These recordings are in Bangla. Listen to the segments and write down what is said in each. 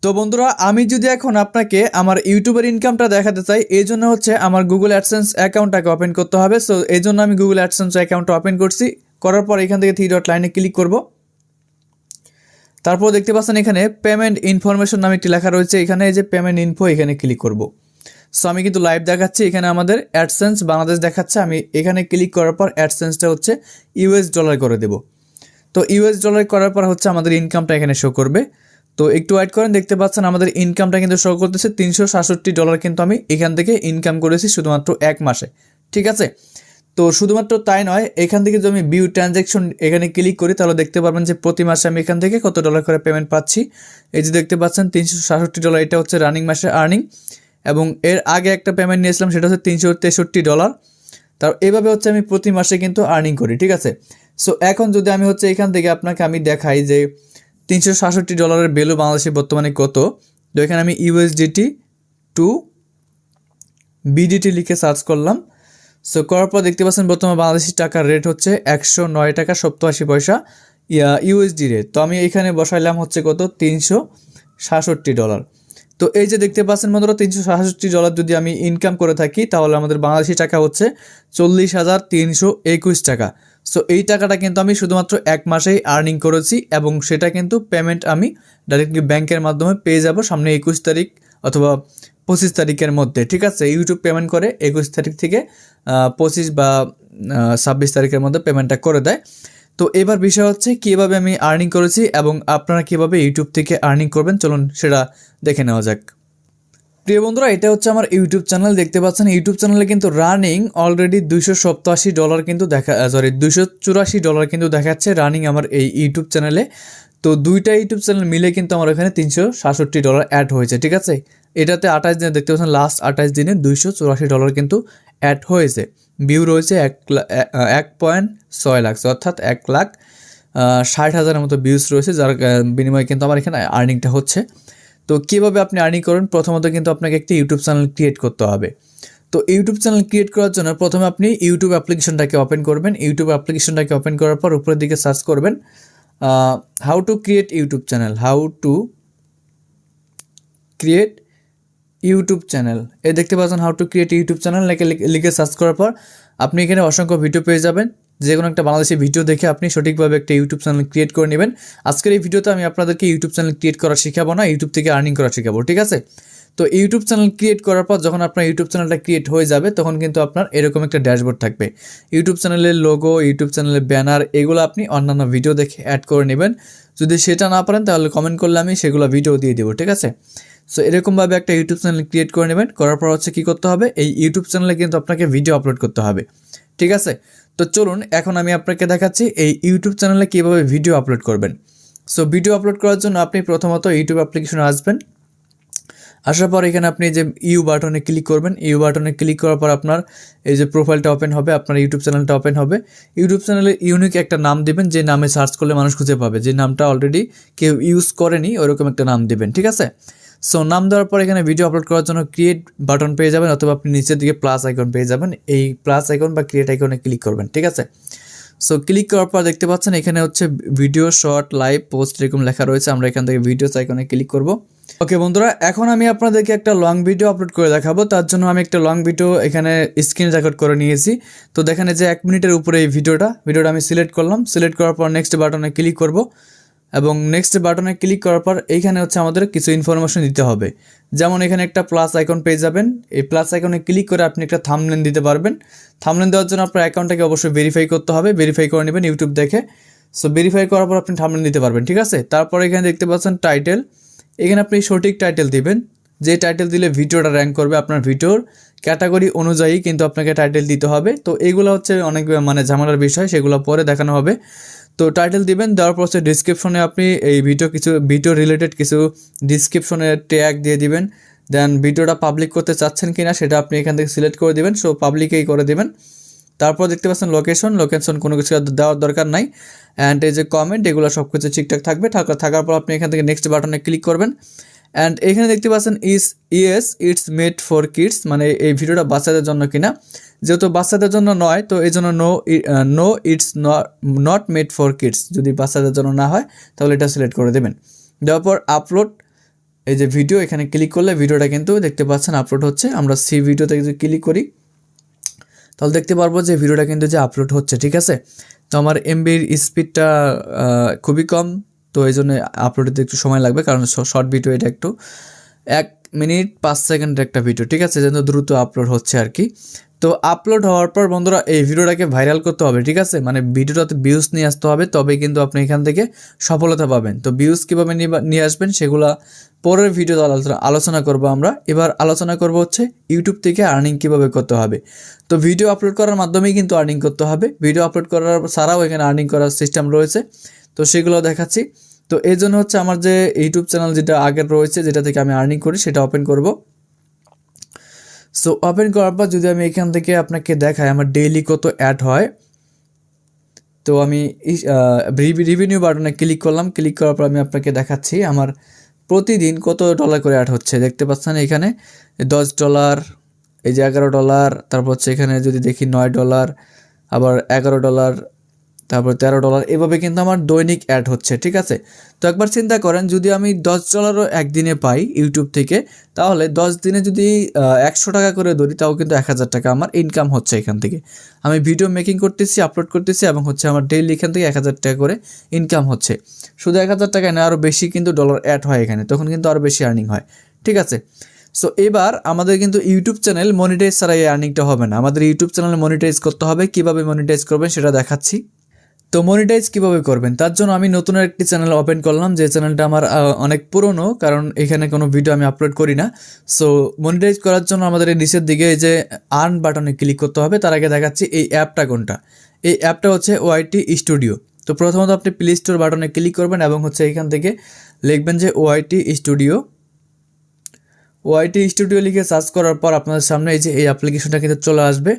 তো বন্ধুরা আমি যদি এখন আপনাকে আমার ইউটিউবের ইনকামটা দেখাতে চাই এই জন্য হচ্ছে আমার গুগল অ্যাডসেন্স অ্যাকাউন্টটাকে ওপেন করতে হবে। সো এই জন্য আমি গুগল অ্যাডসেন্স অ্যাকাউন্টটা ওপেন করছি, করার পর এখান থেকে থ্রি ডট লাইনে ক্লিক করব। তারপর দেখতে পাচ্ছেন এখানে পেমেন্ট ইনফরমেশন নামে একটি লেখা রয়েছে, এখানে এই যে পেমেন্ট ইনফো এখানে ক্লিক করব। সো আমি কিন্তু লাইভ দেখাচ্ছি, এখানে আমাদের অ্যাডসেন্স বাংলাদেশ দেখাচ্ছে। আমি এখানে ক্লিক করার পর অ্যাডসেন্সটা হচ্ছে ইউএস ডলার করে দেব। তো ইউএস ডলার করার পর হচ্ছে আমাদের ইনকামটা এখানে শো করবে। তো একটু ওয়েট করেন, দেখতে পাচ্ছেন আমাদের ইনকামটা কিন্তু শো করতেছে $367 কিন্তু আমি এখান থেকে ইনকাম করেছি শুধুমাত্র এক মাসে। ঠিক আছে, তো শুধুমাত্র তাই নয়, এখান থেকে যদি আমি ভিউ ট্রানজ্যাকশন এখানে ক্লিক করি তাহলে দেখতে পারবেন যে প্রতি মাসে আমি এখান থেকে কত ডলার করে পেমেন্ট পাচ্ছি। এই যে দেখতে পাচ্ছেন $367, এটা হচ্ছে রানিং মাসের আর্নিং। এবং এর আগে একটা পেমেন্ট নিয়েছিলাম সেটা হচ্ছে $363। তার এভাবে হচ্ছে আমি প্রতি মাসে কিন্তু আর্নিং করি। ঠিক আছে, সো এখন যদি আমি হচ্ছে এখান থেকে আপনাকে আমি দেখাই যে $367 ভ্যালু বাংলাদেশে বর্তমানে কত, তো এখানে আমি ইউএসডিটি টু বিডিটি লিখে সার্চ করলাম। সো করার পর দেখতে পাচ্ছেন বর্তমানে বাংলাদেশি টাকার রেট হচ্ছে 109 টাকা 87 পয়সা ইউএসডি রেট। তো আমি এখানে বসাইলাম হচ্ছে কত, $367। তো এই যে দেখতে পাচ্ছেন বন্ধুরা $367 যদি আমি ইনকাম করে থাকি তাহলে আমাদের বাংলাদেশি টাকা হচ্ছে 40,321 টাকা। সো এই টাকাটা কিন্তু আমি শুধুমাত্র এক মাসেই আর্নিং করেছি এবং সেটা কিন্তু পেমেন্ট আমি ডাইরেক্টলি ব্যাংকের মাধ্যমে পেয়ে যাব সামনে 21 তারিখ অথবা 25 তারিখের মধ্যে। ঠিক আছে, ইউটিউব পেমেন্ট করে 21 তারিখ থেকে 25 বা 26 তারিখের মধ্যে পেমেন্টটা করে দেয়। তো এবার বিষয় হচ্ছে কীভাবে আমি আর্নিং করেছি এবং আপনারা কীভাবে ইউটিউব থেকে আর্নিং করবেন, চলুন সেটা দেখে নেওয়া যাক। প্রিয় বন্ধুরা, এটা হচ্ছে আমার ইউটিউব চ্যানেল, দেখতে পাচ্ছেন ইউটিউব চ্যানেলে কিন্তু রানিং অলরেডি $287 কিন্তু $284 কিন্তু দেখাচ্ছে রানিং আমার এই ইউটিউব চ্যানেলে। তো দুইটা ইউটিউব চ্যানেল মিলে কিন্তু আমার এখানে $367 অ্যাড হয়েছে। ঠিক আছে, এটাতে 28 দিনে দেখতে পাচ্ছেন লাস্ট 28 দিনে $284 কিন্তু অ্যাড হয়েছে। ভিউ রয়েছে 1.6 লাখ, অর্থাৎ 1,60,000 মতো ভিউজ রয়েছে, যার বিনিময়ে কিন্তু আমার এখানে আর্নিংটা হচ্ছে। তো কীভাবে আপনি আর্নিং করেন, প্রথমত কিন্তু আপনাকে একটি ইউটিউব চ্যানেল ক্রিয়েট করতে হবে। তো ইউটিউব চ্যানেল ক্রিয়েট করার জন্য প্রথমে আপনি ইউটিউব অ্যাপ্লিকেশনটাকে ওপেন করবেন। ইউটিউব অ্যাপ্লিকেশনটাকে ওপেন করার পর উপরের দিকে সার্চ করবেন how to create YouTube channel, how to create YouTube channel. এই দেখতে পাচ্ছেন how to create YouTube channel লিখে সার্চ করার পর আপনি এখানে অসংখ্য ভিডিও পেয়ে যাবেন। যে কোনো একটা বাংলাদেশি ভিডিও দেখে আপনি সঠিকভাবে একটা ইউটিউব চ্যানেল ক্রিয়েট করে নেবেন। আজকের এই ভিডিওতে আমি আপনাদেরকে ইউটিউব চ্যানেল ক্রিয়েট করা শেখাবো না, ইউটিউব থেকে আর্নিং করা শেখাবো। ঠিক আছে, তো ইউটিউব চ্যানেল ক্রিয়েট করার পর যখন আপনার ইউটিউব চ্যানেলটা ক্রিয়েট হয়ে যাবে তখন কিন্তু আপনার এরকম একটা ড্যাশবোর্ড থাকবে। ইউটিউব চ্যানেলের লোগো, ইউটিউব চ্যানেলের ব্যানার, এগুলো আপনি অন্যান্য ভিডিও দেখে অ্যাড করে নেবেন। যদি সেটা না পারেন তাহলে কমেন্ট করলে আমি সেগুলো ভিডিও দিয়ে দেবো। ঠিক আছে, সো এরকমভাবে একটা ইউটিউব চ্যানেল ক্রিয়েট করে নেবেন। করার পর হচ্ছে কী করতে হবে, এই ইউটিউব চ্যানেলে কিন্তু আপনাকে ভিডিও আপলোড করতে হবে। ঠিক আছে, তো চলুন এখন আমি আপনাকে দেখাচ্ছি এই ইউটিউব চ্যানেলে কীভাবে ভিডিও আপলোড করবেন। সো ভিডিও আপলোড করার জন্য আপনি প্রথমত ইউটিউব অ্যাপ্লিকেশনে আসবেন। আসার পর এখানে আপনি যে ইউ বাটনে ক্লিক করবেন। ইউ বাটনে ক্লিক করার পর আপনার এই যে প্রোফাইলটা ওপেন হবে, আপনার ইউটিউব চ্যানেলটা ওপেন হবে। ইউটিউব চ্যানেলে ইউনিক একটা নাম দেবেন, যে নামে সার্চ করলে মানুষ খুঁজে পাবে, যে নামটা অলরেডি কেউ ইউজ করেনি ওরকম একটা নাম দেবেন। ঠিক আছে, সো নাম দেওয়ার পর এখানে ভিডিও আপলোড করার জন্য ক্রিয়েট বাটন পেয়ে যাবেন, অথবা আপনি নিচের দিকে প্লাস আইকন পেয়ে যাবেন। এই প্লাস আইকন বা ক্রিয়েট আইকনে ক্লিক করবেন। ঠিক আছে, সো ক্লিক করার পর দেখতে পাচ্ছেন এখানে হচ্ছে ভিডিও, শর্ট, লাইভ, পোস্ট এরকম লেখা রয়েছে। আমরা এখান থেকে ভিডিওস আইকনে ক্লিক করব। ওকে বন্ধুরা, এখন আমি আপনাদেরকে একটা লং ভিডিও আপলোড করে দেখাবো। তার জন্য আমি একটা লং ভিডিও এখানে স্ক্রিন রেকর্ড করে নিয়েছি। তো দেখেন যে 1 মিনিটের উপরে এই ভিডিওটা আমি সিলেক্ট করলাম। সিলেক্ট করার পর নেক্সট বাটনে ক্লিক করব এবং নেক্সট বাটনে ক্লিক করার পর এইখানে হচ্ছে আমাদের কিছু ইনফরমেশন দিতে হবে। যেমন এখানে একটা প্লাস আইকন পেয়ে যাবেন। এই প্লাস আইকনে ক্লিক করে আপনি একটা থাম্বনেল দিতে পারবেন। থাম্বনেল দেওয়ার জন্য আপনার অ্যাকাউন্টটাকে অবশ্যই ভেরিফাই করতে হবে, ভেরিফাই করে নেবেন ইউটিউব দেখে। সো ভেরিফাই করার পর আপনি থাম্বনেল দিতে পারবেন। ঠিক আছে, তারপর এখানে দেখতে পাচ্ছেন টাইটেল। এখানে আপনি সঠিক টাইটেল দিবেন, যে টাইটেল দিলে ভিডিওটা র্যাঙ্ক করবে। আপনার ভিডিওর ক্যাটাগরি অনুযায়ী কিন্তু আপনাকে টাইটেল দিতে হবে। তো এইগুলো হচ্ছে অনেক ঝামেলার বিষয়, সেগুলো পরে দেখানো হবে। তো টাইটেল দিবেন, দেওয়ার পর হচ্ছে ডিসক্রিপশনে আপনি এই ভিডিও রিলেটেড কিছু ডিসক্রিপশনে ট্যাগ দিয়ে দিবেন। দেন ভিডিওটা পাবলিক করতে চাচ্ছেন কিনা সেটা আপনি এখান থেকে সিলেক্ট করে দিবেন। সো পাবলিকেই করে দিবেন। তারপর দেখতে পাচ্ছেন লোকেশন কোনো কিছু দেওয়ার দরকার নাই। অ্যান্ড এই যে কমেন্ট, এগুলো সব কিছু ঠিকঠাক থাকবে। থাকার পর আপনি এখান থেকে নেক্সট বাটনে ক্লিক করবেন। অ্যান্ড এখানে দেখতে পাচ্ছেন ইটস মেড ফর কিডস, মানে এই ভিডিওটা বাচ্চাদের জন্য কিনা। যেহেতু বাচ্চাদের জন্য নয় তো এই জন্য no it's not made for kids, যদি বাচ্চাদের জন্য না হয় তাহলে এটা সিলেক্ট করে দেবেন। দেওয়ার পর আপলোড এই যে ভিডিও, এখানে ক্লিক করলে ভিডিওটা কিন্তু দেখতে পাচ্ছেন আপলোড হচ্ছে। আমরা সি ভিডিওতে যদি ক্লিক করি তাহলে দেখতে পারবো যে ভিডিওটা কিন্তু যে আপলোড হচ্ছে, ঠিক আছে। তো আমার এমবির স্পিডটা খুবই কম, তো এই জন্য আপলোড হতে একটু সময় লাগবে, কারণ শর্ট ভিডিও এটা একটু 1 মিনিট 5 সেকেন্ডের একটা ভিডিও, ঠিক আছে, যেন দ্রুত আপলোড হচ্ছে আর কি। তো আপলোড হওয়ার পর বন্ধুরা এই ভিডিওটাকে ভাইরাল করতে হবে, ঠিক আছে, মানে ভিডিওটাতে ভিউজ নিয়ে আসতে হবে, তবে কিন্তু আপনি এখান থেকে সফলতা পাবেন। তো ভিউজ কীভাবে নিয়ে আসবেন সেগুলো পরের ভিডিওতে আলোচনা করব আমরা। এবার আলোচনা করব হচ্ছে ইউটিউব থেকে আর্নিং কীভাবে করতে হবে। তো ভিডিও আপলোড করার মাধ্যমেই কিন্তু আর্নিং করতে হবে, ভিডিও আপলোড করার ছাড়াও এখানে আর্নিং করার সিস্টেম রয়েছে, তো সেগুলো দেখাচ্ছি। তো এই জন্য হচ্ছে আমার যে ইউটিউব চ্যানেল যেটা আগের রয়েছে, যেটা থেকে আমি আর্নিং করি, সেটা ওপেন করব। সো ওপেন করার পর যদি আমি এখান থেকে আপনাকে দেখাই আমার ডেইলি কত অ্যাড হয়, তো আমি রিভিনিউ বাটনে ক্লিক করলাম। ক্লিক করার পর আমি আপনাকে দেখাচ্ছি আমার প্রতিদিন কত ডলার করে অ্যাড হচ্ছে। দেখতে পাচ্ছেন এখানে $10, এই যে $11, তারপর হচ্ছে এখানে যদি দেখি $9, আবার $11, তারপর $13, এভাবে কিন্তু আমার দৈনিক অ্যাড হচ্ছে, ঠিক আছে। তো একবার চিন্তা করেন, যদি আমি $10ও একদিনে পাই ইউটিউব থেকে, তাহলে 10 দিনে যদি 100 টাকা করে ধরি, তাও কিন্তু 1000 টাকা আমার ইনকাম হচ্ছে এখান থেকে। আমি ভিডিও মেকিং করতেছি, আপলোড করতেছি, এবং হচ্ছে আমার ডেইলি এখান থেকে 1000 টাকা করে ইনকাম হচ্ছে। শুধু 1000 টাকায় না, আরও বেশি কিন্তু ডলার অ্যাড হয় এখানে, তখন কিন্তু আরও বেশি আর্নিং হয়, ঠিক আছে। সো এবার আমাদের কিন্তু ইউটিউব চ্যানেল মনিটাইজ ছাড়া এই আর্নিংটা হবে না, আমাদের ইউটিউব চ্যানেল মনিটাইজ করতে হবে। কীভাবে মনিটাইজ করবেন সেটা দেখাচ্ছি। তো মনিটাইজ কীভাবে করবেন তার জন্য আমি নতুন একটি চ্যানেল ওপেন করলাম, যে চ্যানেলটা আমার অনেক পুরনো, কারণ এখানে কোনো ভিডিও আমি আপলোড করি না। সো মনিটাইজ করার জন্য আমাদের এই নিচের দিকে এই যে আর্ন বাটনে ক্লিক করতে হবে। তার আগে দেখাচ্ছি এই অ্যাপটা কোনটা। এই অ্যাপটা হচ্ছে ওআইটি স্টুডিও। তো প্রথমত আপনি প্লে স্টোর বাটনে ক্লিক করবেন এবং হচ্ছে এখান থেকে লিখবেন যে ওআইটি স্টুডিও। ওআইটি স্টুডিও লিখে সার্চ করার পর আপনাদের সামনে এই যে এই অ্যাপ্লিকেশনটা কিন্তু চলে আসবে।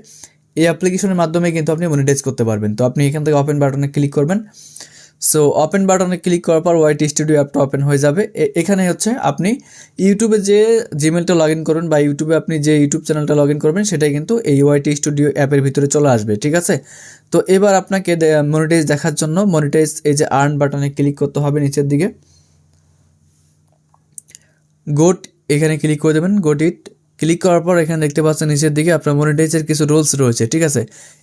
এই অ্যাপ্লিকেশনের মাধ্যমে কিন্তু আপনি মনিটাইজ করতে পারবেন। তো আপনি এখান থেকে ওপেন বাটনে ক্লিক করবেন। সো ওপেন বাটনে ক্লিক করার পর ওআইটি স্টুডিও অ্যাপটা ওপেন হয়ে যাবে। এখানে হচ্ছে আপনি ইউটিউবে যে জিমেলটা লগ ইন করবেন বা ইউটিউবে আপনি যে ইউটিউব চ্যানেলটা লগ ইন করবেন, সেটাই কিন্তু এই ওআইটি স্টুডিও অ্যাপের ভিতরে চলে আসবে, ঠিক আছে। তো এবার আপনাকে মনিটাইজ দেখার জন্য মনিটাইজ এই যে আর্ন বাটনে ক্লিক করতে হবে নিচের দিকে। গোট এখানে ক্লিক করে দেবেন, গোট ইট। ক্লিক করার পর এখানে দেখতে পাচ্ছেন নিচের দিকে আপনার মনিটাইজের কিছু রুলস রয়েছে, ঠিক আছে।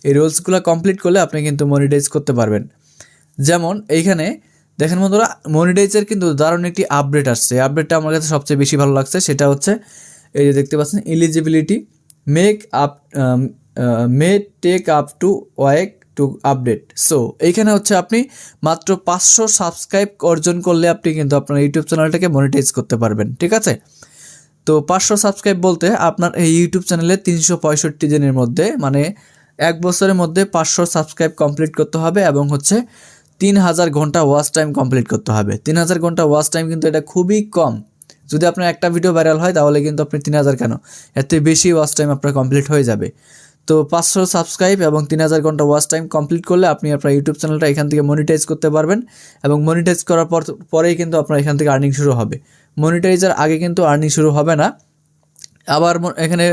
এই রুলসগুলো কমপ্লিট করলে আপনি কিন্তু মনিটাইজ করতে পারবেন। যেমন এইখানে দেখেন বন্ধুরা, মনিটাইজের কিন্তু দারুণ একটি আপডেট আসছে। আপডেটটা আমার কাছে সবচেয়ে বেশি ভালো লাগছে, সেটা হচ্ছে এই যে দেখতে পাচ্ছেন eligibility may take up to week to update. So এইখানে হচ্ছে আপনি মাত্র 500 সাবস্ক্রাইব অর্জন করলে আপনি কিন্তু আপনার ইউটিউব চ্যানেলটাকে মনিটাইজ করতে পারবেন, ঠিক আছে। তো 500 সাবস্ক্রাইব বলতে আপনার এই ইউটিউব চ্যানেলে 365 দিনের মধ্যে, মানে 1 বছরের মধ্যে 500 সাবস্ক্রাইব কমপ্লিট করতে হবে, এবং হচ্ছে 3000 ঘন্টা ওয়াচ টাইম কমপ্লিট করতে হবে। 3000 ঘন্টা ওয়াচ টাইম কিন্তু এটা খুবই কম। যদি আপনার একটা ভিডিও ভাইরাল হয় তাহলে কিন্তু আপনি 3000 কেন, এর থেকে বেশি ওয়াচ টাইম আপনার কমপ্লিট হয়ে যাবে। তো 500 সাবস্ক্রাইব এবং 3000 ঘন্টা ওয়াচ টাইম কমপ্লিট করলে আপনি আপনার ইউটিউব চ্যানেলটা এখান থেকে মনিটাইজ করতে পারবেন, এবং মনিটাইজ করার পরেই কিন্তু আপনার এখান থেকে আর্নিং শুরু হবে। মনিটাইজার আগে কিন্তু আর্নিং শুরু হবে না। আবার এখানে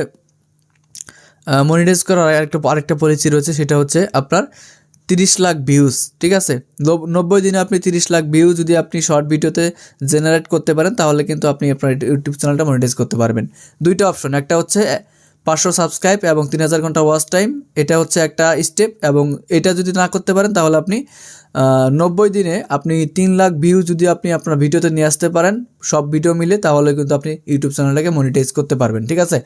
মনিটাইজ করার আরেকটা পলিসি রয়েছে, সেটা হচ্ছে আপনার 30 লাখ ভিউজ, ঠিক আছে। 90 দিনে আপনি 30 লাখ ভিউ যদি আপনি শর্ট ভিডিওতে জেনারেট করতে পারেন, তাহলে কিন্তু আপনি আপনার ইউটিউব চ্যানেলটা মনিটাইজ করতে পারবেন। দুইটা অপশন, একটা হচ্ছে 500 সাবস্ক্রাইব এবং 3000 ঘন্টা ওয়াচ টাইম, এটা হচ্ছে একটা স্টেপ, এবং এটা যদি না করতে পারেন তাহলে আপনি 90 দিনে আপনি 3 লাখ ভিউ যদি আপনি আপনার ভিডিওতে নিয়ে আসতে পারেন, সব ভিডিও মিলে, তাহলে কিন্তু আপনি ইউটিউব চ্যানেলটাকে মনিটাইজ করতে পারবেন, ঠিক আছে।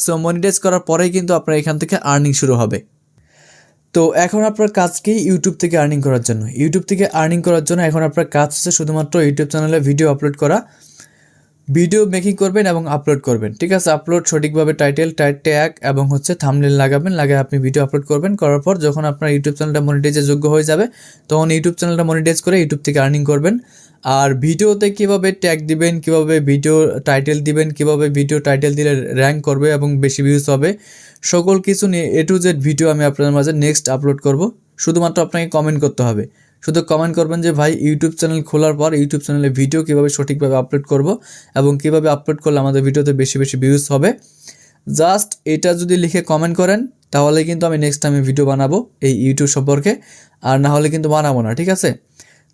সো মনিটাইজ করার পরেই কিন্তু আপনার এখান থেকে আর্নিং শুরু হবে। তো এখন আপনার কাজ কি ইউটিউব থেকে আর্নিং করার জন্য? ইউটিউব থেকে আর্নিং করার জন্য এখন আপনার কাজ হচ্ছে শুধুমাত্র ইউটিউব চ্যানেলে ভিডিও আপলোড করা, ভিডিও মেকিং করবেন এবং আপলোড করবেন, ঠিক আছে। আপলোড সঠিকভাবে টাইটেল ট্যাগ এবং হচ্ছে থাম্বনেল লাগাবেন, লাগিয়ে আপনি ভিডিও আপলোড করবেন। করার পর যখন আপনার ইউটিউব চ্যানেলটা মনিটাইজের যোগ্য হয়ে যাবে, তখন ইউটিউব চ্যানেলটা মনিটাইজ করে ইউটিউব থেকে আর্নিং করবেন। আর ভিডিওতে কীভাবে ট্যাগ দিবেন, কীভাবে ভিডিও টাইটেল দিবেন, কীভাবে ভিডিও টাইটেল দিলে র্যাঙ্ক করবে এবং বেশি ভিউজ হবে, সকল কিছু নিয়ে A to Z ভিডিও আমি আপনাদের মাঝে নেক্সট আপলোড করব। শুধুমাত্র আপনাকে কমেন্ট করতে হবে, শুধু কমেন্ট করবেন যে ভাই ইউটিউব চ্যানেল খোলার পর ইউটিউব চ্যানেলে ভিডিও কীভাবে সঠিকভাবে আপলোড করব এবং কীভাবে আপলোড করলে আমাদের ভিডিওতে বেশি বেশি ভিউজ হবে। জাস্ট এটা যদি লিখে কমেন্ট করেন, তাহলে কিন্তু আমি নেক্সট টাইমে ভিডিও বানাবো এই ইউটিউব সম্পর্কে, আর না হলে কিন্তু বানাবো না, ঠিক আছে।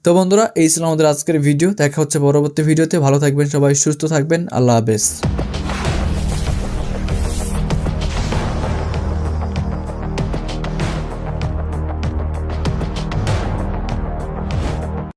তো বন্ধুরা এই ছিল আমাদের আজকের ভিডিও। দেখা হচ্ছে পরবর্তী ভিডিওতে। ভালো থাকবেন সবাই, সুস্থ থাকবেন। আল্লাহ হাফেজ।